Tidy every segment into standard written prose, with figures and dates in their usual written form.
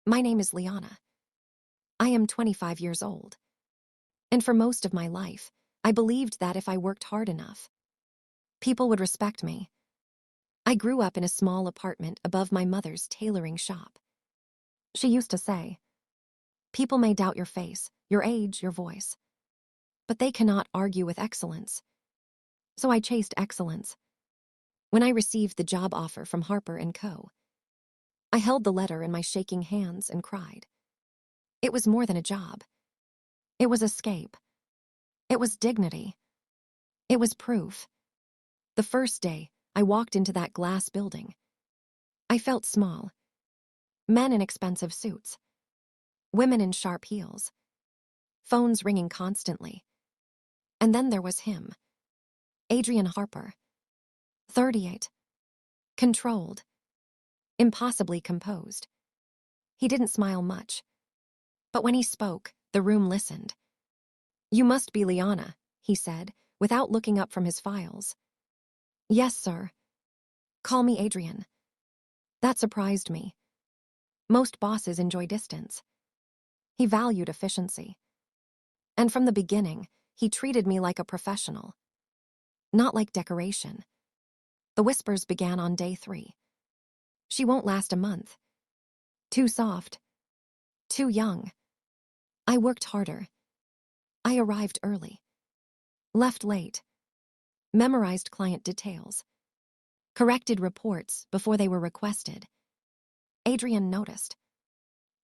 My name is Liana. I am 25 years old. And for most of my life, I believed that if I worked hard enough, people would respect me. I grew up in a small apartment above my mother's tailoring shop. She used to say, "People may doubt your face, your age, your voice, but they cannot argue with excellence." So I chased excellence. When I received the job offer from Harper Co, I held the letter in my shaking hands and cried. It was more than a job. It was escape. It was dignity. It was proof. The first day I walked into that glass building, I felt small. Men in expensive suits, women in sharp heels, phones ringing constantly. And then there was him, Adrian Harper, 38, controlled, impossibly composed. He didn't smile much, but when he spoke, the room listened. "You must be Liana," he said, without looking up from his files. "Yes, sir. Call me Adrian." That surprised me. Most bosses enjoy distance. He valued efficiency. And from the beginning, he treated me like a professional, not like decoration. The whispers began on day 3. She won't last a month. Too soft. Too young. I worked harder. I arrived early. Left late. Memorized client details. Corrected reports before they were requested. Adrian noticed.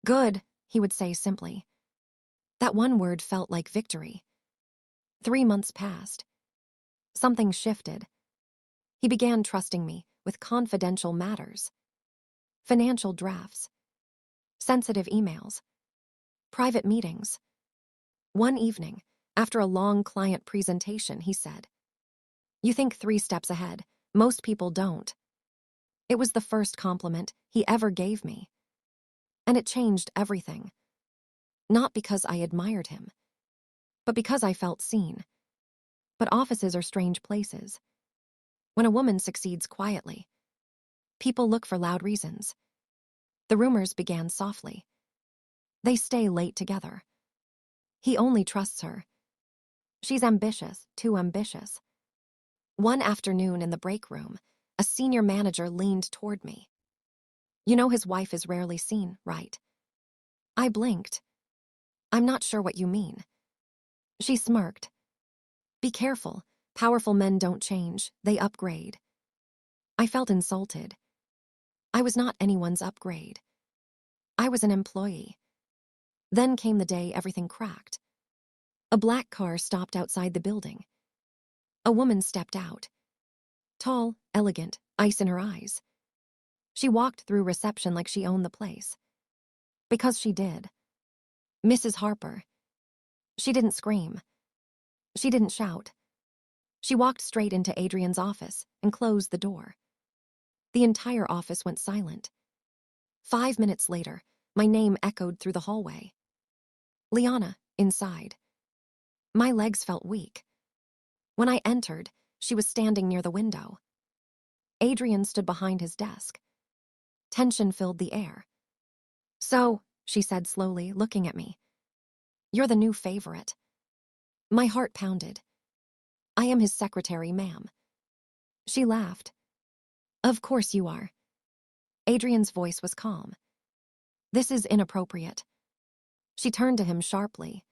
"Good," he would say simply. That one word felt like victory. 3 months passed. Something shifted. He began trusting me with confidential matters. Financial drafts. Sensitive emails. Private meetings. One evening, after a long client presentation, he said, "You think 3 steps ahead. Most people don't." It was the first compliment he ever gave me. And it changed everything. Not because I admired him, but because I felt seen. But offices are strange places. When a woman succeeds quietly, people look for loud reasons. The rumors began softly. They stay late together. He only trusts her. She's ambitious, too ambitious. One afternoon in the break room, a senior manager leaned toward me. "You know his wife is rarely seen, right?" I blinked. "I'm not sure what you mean." She smirked. "Be careful. Powerful men don't change, they upgrade." I felt insulted. I was not anyone's upgrade. I was an employee. Then came the day everything cracked. A black car stopped outside the building. A woman stepped out. Tall, elegant, ice in her eyes. She walked through reception like she owned the place. Because she did. Mrs. Harper. She didn't scream. She didn't shout. She walked straight into Adrian's office and closed the door. The entire office went silent. 5 minutes later, my name echoed through the hallway. "Liana," inside. My legs felt weak. When I entered, she was standing near the window. Adrian stood behind his desk. Tension filled the air. "So," she said slowly, looking at me, "you're the new favorite." My heart pounded. "I am his secretary, ma'am." She laughed. "Of course you are." Adrian's voice was calm. "This is inappropriate." She turned to him sharply.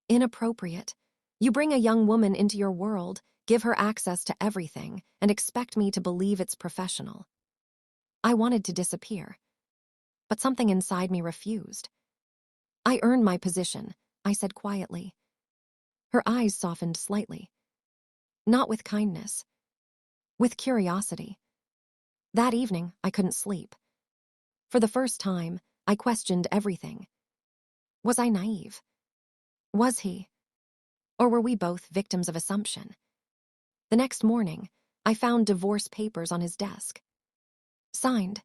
"Inappropriate? You bring a young woman into your world, give her access to everything, and expect me to believe it's professional." I wanted to disappear, but something inside me refused. "I earned my position," I said quietly. Her eyes softened slightly. Not with kindness, with curiosity. That evening, I couldn't sleep. For the first time, I questioned everything. Was I naive? Was he? Or were we both victims of assumption? The next morning, I found divorce papers on his desk. Signed.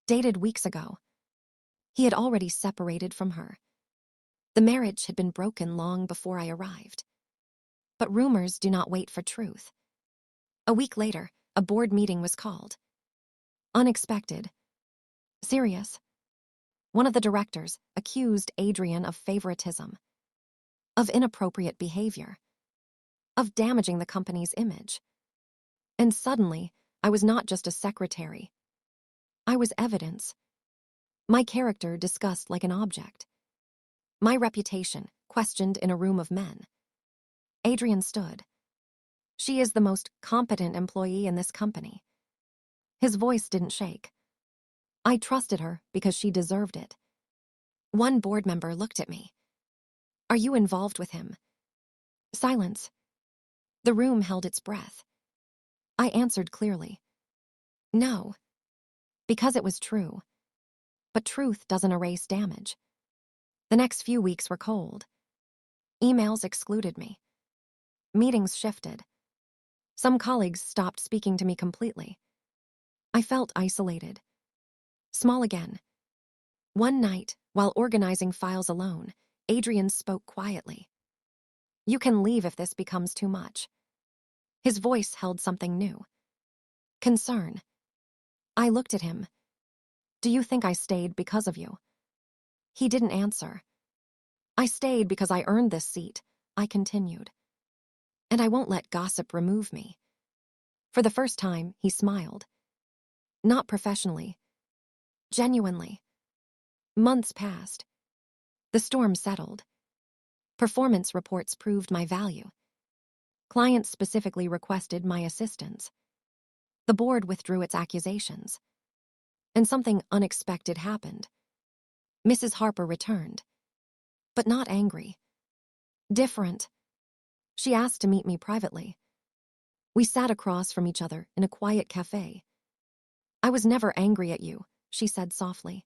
Dated weeks ago. He had already separated from her. The marriage had been broken long before I arrived. But rumors do not wait for truth. A week later, a board meeting was called. Unexpected. Serious. One of the directors accused Adrian of favoritism, of inappropriate behavior, of damaging the company's image. And suddenly, I was not just a secretary. I was evidence. My character discussed like an object. My reputation questioned in a room of men. Adrian stood. She is the most competent employee in this company. His voice didn't shake. I trusted her because she deserved it. One board member looked at me. Are you involved with him? Silence. The room held its breath. I answered clearly. No. Because it was true. But truth doesn't erase damage. The next few weeks were cold. Emails excluded me. Meetings shifted. Some colleagues stopped speaking to me completely. I felt isolated. Small again. One night, while organizing files alone, Adrian spoke quietly. You can leave if this becomes too much. His voice held something new. Concern. I looked at him. Do you think I stayed because of you? He didn't answer. I stayed because I earned this seat, I continued. And I won't let gossip remove me. For the first time, he smiled. Not professionally. Genuinely. Months passed. The storm settled. Performance reports proved my value. Clients specifically requested my assistance. The board withdrew its accusations. And something unexpected happened. Mrs. Harper returned. But not angry. Different. She asked to meet me privately. We sat across from each other in a quiet cafe. I was never angry at you, she said softly.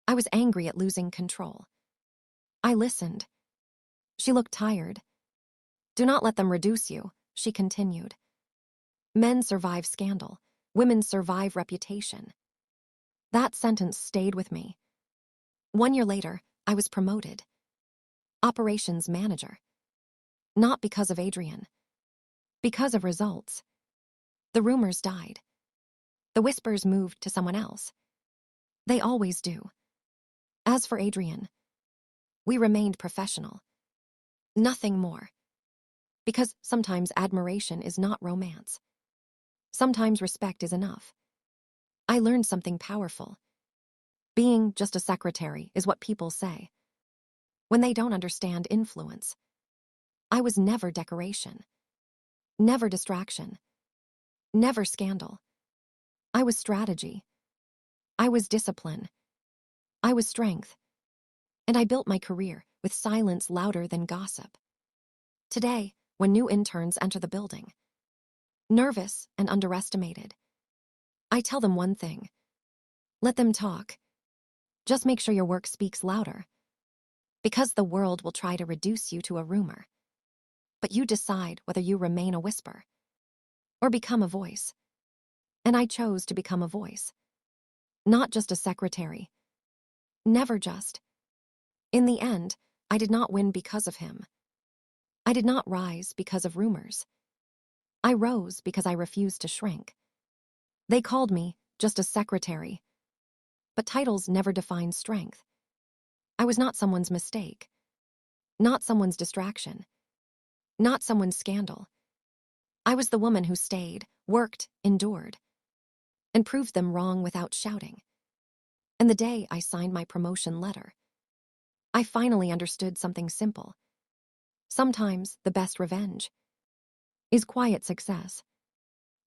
I was angry at losing control. I listened. She looked tired. Do not let them reduce you, she continued. Men survive scandal. Women survive reputation. That sentence stayed with me. 1 year later, I was promoted. Operations manager. Not because of Adrian. Because of results. The rumors died. The whispers moved to someone else. They always do. As for Adrian, we remained professional. Nothing more. Because sometimes admiration is not romance. Sometimes respect is enough. I learned something powerful. Being just a secretary is what people say. When they don't understand influence. I was never decoration. Never distraction. Never scandal. I was strategy. I was discipline. I was strength. And I built my career with silence louder than gossip. Today, when new interns enter the building, nervous and underestimated, I tell them one thing. Let them talk. Just make sure your work speaks louder. Because the world will try to reduce you to a rumor. But you decide whether you remain a whisper or become a voice. And I chose to become a voice. Not just a secretary. Never just. In the end, I did not win because of him. I did not rise because of rumors. I rose because I refused to shrink. They called me just a secretary. But titles never define strength. I was not someone's mistake. Not someone's distraction. Not someone's scandal. I was the woman who stayed, worked, endured, and proved them wrong without shouting. And the day I signed my promotion letter, I finally understood something simple. Sometimes the best revenge is quiet success.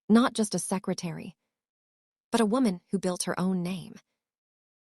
Not just a secretary, but a woman who built her own name.